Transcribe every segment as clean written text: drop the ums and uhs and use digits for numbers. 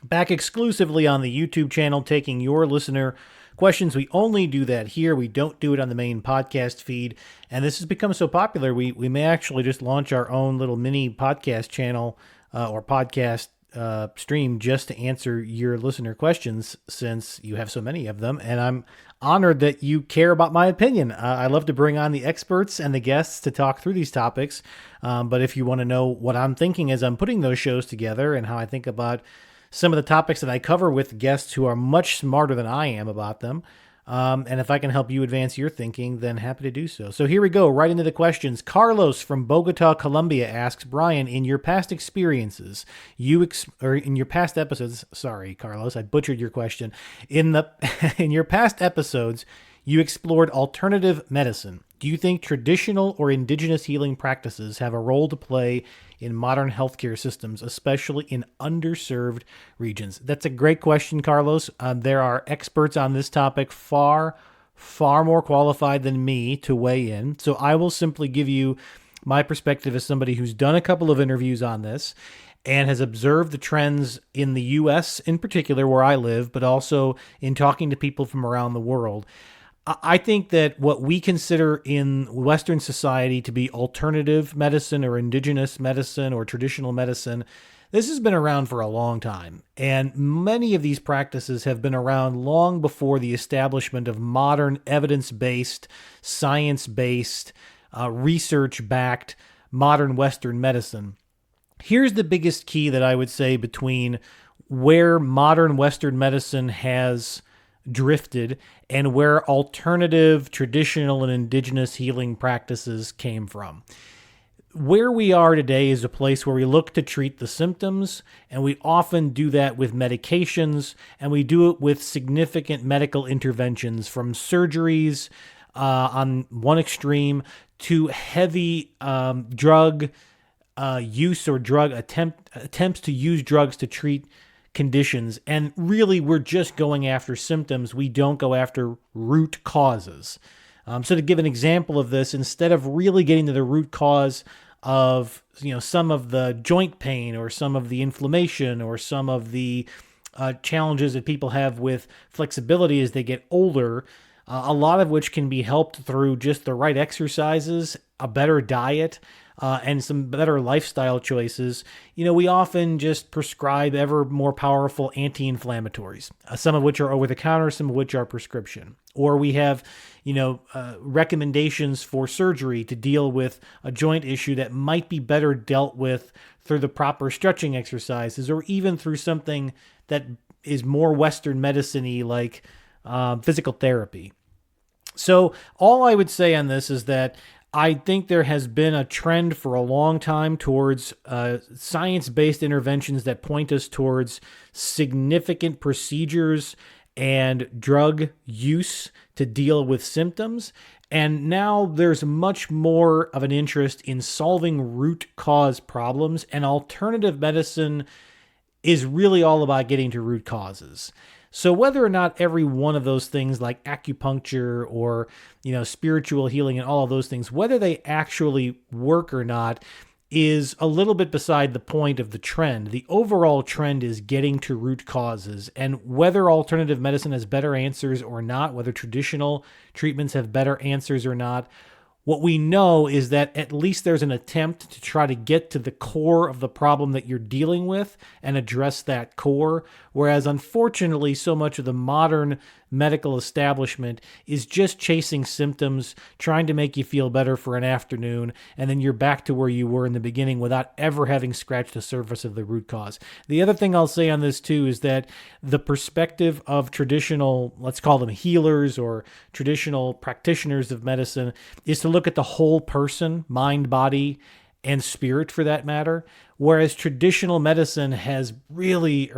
back exclusively on the YouTube channel, taking your listener questions. We only do that here. We don't do it on the main podcast feed. And this has become so popular, we may actually just launch our own little mini podcast channel or podcast stream just to answer your listener questions, since you have so many of them. And I'm honored that you care about my opinion. I love to bring on the experts and the guests to talk through these topics. But if you want to know what I'm thinking as I'm putting those shows together and how I think about some of the topics that I cover with guests who are much smarter than I am about them, and if I can help you advance your thinking, then happy to do so. So here we go, right into the questions. Carlos from Bogotá, Colombia asks, Brian, in your past experiences, in your past episodes, sorry, Carlos, I butchered your question. In your past episodes, you explored alternative medicine. Do you think traditional or indigenous healing practices have a role to play in modern healthcare systems, especially in underserved regions? That's a great question, Carlos. There are experts on this topic far more qualified than me to weigh in. So I will simply give you my perspective as somebody who's done a couple of interviews on this and has observed the trends in the U.S. in particular, where I live, but also in talking to people from around the world. I think that what we consider in Western society to be alternative medicine or indigenous medicine or traditional medicine, this has been around for a long time. And many of these practices have been around long before the establishment of modern evidence-based, science-based, research-backed modern Western medicine. Here's the biggest key that I would say between where modern Western medicine has drifted and where alternative, traditional, and indigenous healing practices came from. Where we are today is a place where we look to treat the symptoms, and we often do that with medications, and we do it with significant medical interventions, from surgeries on one extreme to heavy drug use or drug attempts to use drugs to treat conditions. And really, we're just going after symptoms. We don't go after root causes. So to give an example of this, instead of really getting to the root cause of, some of the joint pain or some of the inflammation or some of the challenges that people have with flexibility as they get older, a lot of which can be helped through just the right exercises, a better diet, and some better lifestyle choices, we often just prescribe ever more powerful anti-inflammatories, some of which are over-the-counter, some of which are prescription. Or we have, recommendations for surgery to deal with a joint issue that might be better dealt with through the proper stretching exercises, or even through something that is more Western medicine-y, like physical therapy. So all I would say on this is that I think there has been a trend for a long time towards science-based interventions that point us towards significant procedures and drug use to deal with symptoms. And now there's much more of an interest in solving root cause problems, and alternative medicine is really all about getting to root causes. So whether or not every one of those things, like acupuncture or, spiritual healing and all of those things, whether they actually work or not, is a little bit beside the point of the trend. The overall trend is getting to root causes, and whether alternative medicine has better answers or not, whether traditional treatments have better answers or not, what we know is that at least there's an attempt to try to get to the core of the problem that you're dealing with and address that core. Whereas unfortunately, so much of the modern medical establishment is just chasing symptoms, trying to make you feel better for an afternoon, and then you're back to where you were in the beginning without ever having scratched the surface of the root cause. The other thing I'll say on this too is that the perspective of traditional, let's call them healers or traditional practitioners of medicine, is to look at the whole person, mind, body, and spirit for that matter. Whereas traditional medicine has really,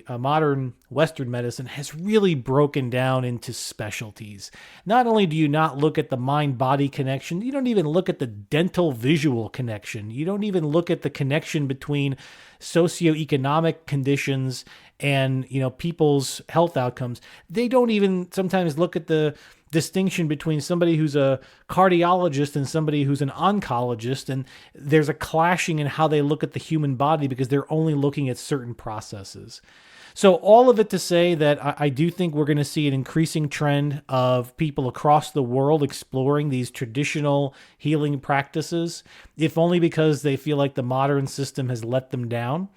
modern Western medicine has really broken down into specialties. Not only do you not look at the mind-body connection, you don't even look at the dental-visual connection. You don't even look at the connection between socioeconomic conditions and, people's health outcomes. They don't even sometimes look at the distinction between somebody who's a cardiologist and somebody who's an oncologist, and there's a clashing in how they look at the human body because they're only looking at certain processes. So all of it to say that I do think we're going to see an increasing trend of people across the world exploring these traditional healing practices, if only because they feel like the modern system has let them down.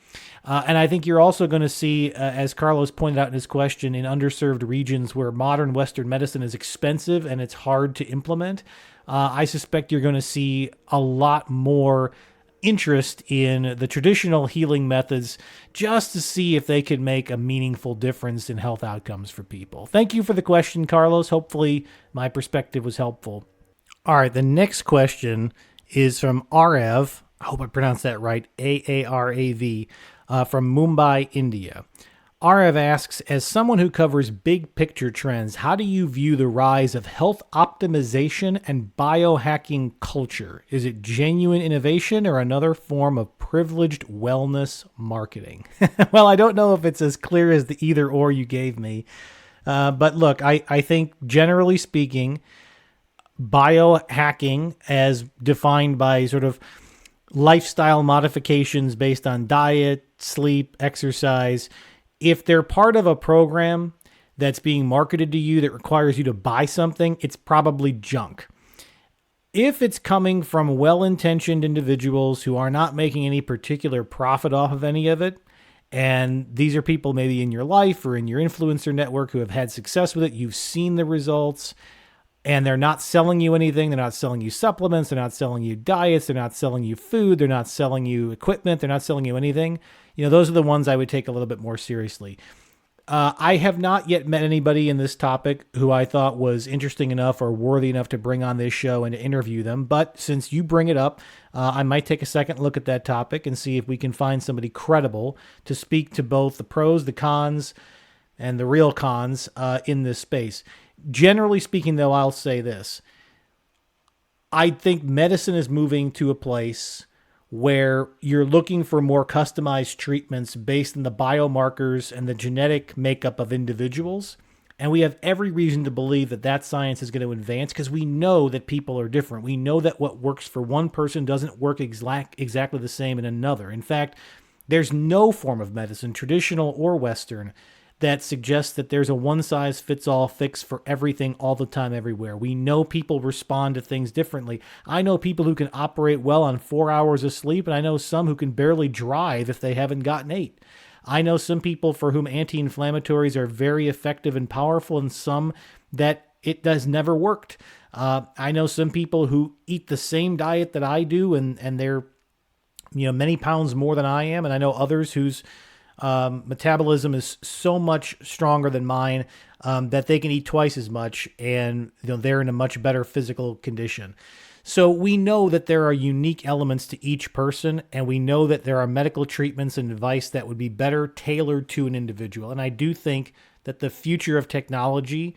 And I think you're also going to see, as Carlos pointed out in his question, in underserved regions where modern Western medicine is expensive and it's hard to implement, I suspect you're going to see a lot more interest in the traditional healing methods just to see if they could make a meaningful difference in health outcomes for people. Thank you for the question, Carlos. Hopefully my perspective was helpful. All right, the next question is from Aarav. I hope I pronounced that right. Aarav, from Mumbai, India. Aarav asks, as someone who covers big picture trends, how do you view the rise of health optimization and biohacking culture? Is it genuine innovation or another form of privileged wellness marketing? Well, I don't know if it's as clear as the either or you gave me. But look, I think generally speaking, biohacking as defined by sort of lifestyle modifications based on diet, sleep, exercise, if they're part of a program that's being marketed to you that requires you to buy something, it's probably junk. If it's coming from well-intentioned individuals who are not making any particular profit off of any of it, and these are people maybe in your life or in your influencer network who have had success with it, you've seen the results, and they're not selling you anything, they're not selling you supplements, they're not selling you diets, they're not selling you food, they're not selling you equipment, they're not selling you anything, those are the ones I would take a little bit more seriously. I have not yet met anybody in this topic who I thought was interesting enough or worthy enough to bring on this show and to interview them. But since you bring it up, I might take a second look at that topic and see if we can find somebody credible to speak to both the pros, the cons, and the real cons in this space. Generally speaking, though, I'll say this. I think medicine is moving to a place where you're looking for more customized treatments based on the biomarkers and the genetic makeup of individuals. And we have every reason to believe that that science is going to advance because we know that people are different. We know that what works for one person doesn't work exactly the same in another. In fact, there's no form of medicine, traditional or Western, that suggests that there's a one-size-fits-all fix for everything all the time, everywhere. We know people respond to things differently. I know people who can operate well on 4 hours of sleep, and I know some who can barely drive if they haven't gotten 8. I know some people for whom anti-inflammatories are very effective and powerful, and some that it does never worked. I know some people who eat the same diet that I do, and they're many pounds more than I am, and I know others whose metabolism is so much stronger than mine that they can eat twice as much, and they're in a much better physical condition. So we know that there are unique elements to each person, and we know that there are medical treatments and advice that would be better tailored to an individual. And I do think that the future of technology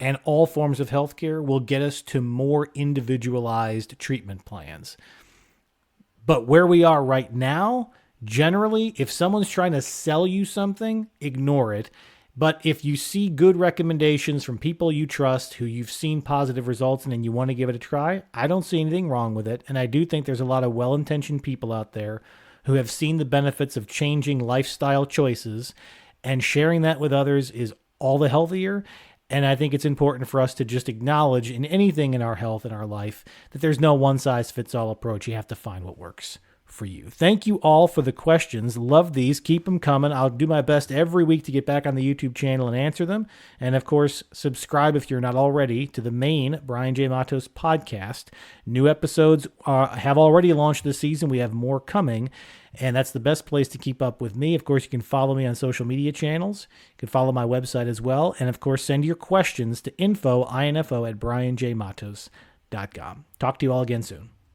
and all forms of healthcare will get us to more individualized treatment plans. But where we are right now, generally, if someone's trying to sell you something, ignore it. But if you see good recommendations from people you trust, who you've seen positive results in and you want to give it a try, I don't see anything wrong with it. And I do think there's a lot of well-intentioned people out there who have seen the benefits of changing lifestyle choices, and sharing that with others is all the healthier. And I think it's important for us to just acknowledge in anything in our health and our life that there's no one-size-fits-all approach. You have to find what works for you. Thank you all for the questions. Love these. Keep them coming. I'll do my best every week to get back on the YouTube channel and answer them. And of course, subscribe if you're not already to the main Brian J Matos podcast. New episodes have already launched this season. We have more coming, and that's the best place to keep up with me. Of course, you can follow me on social media channels. You can follow my website as well. And of course, send your questions to info@brianjmatos.com. Talk to you all again soon.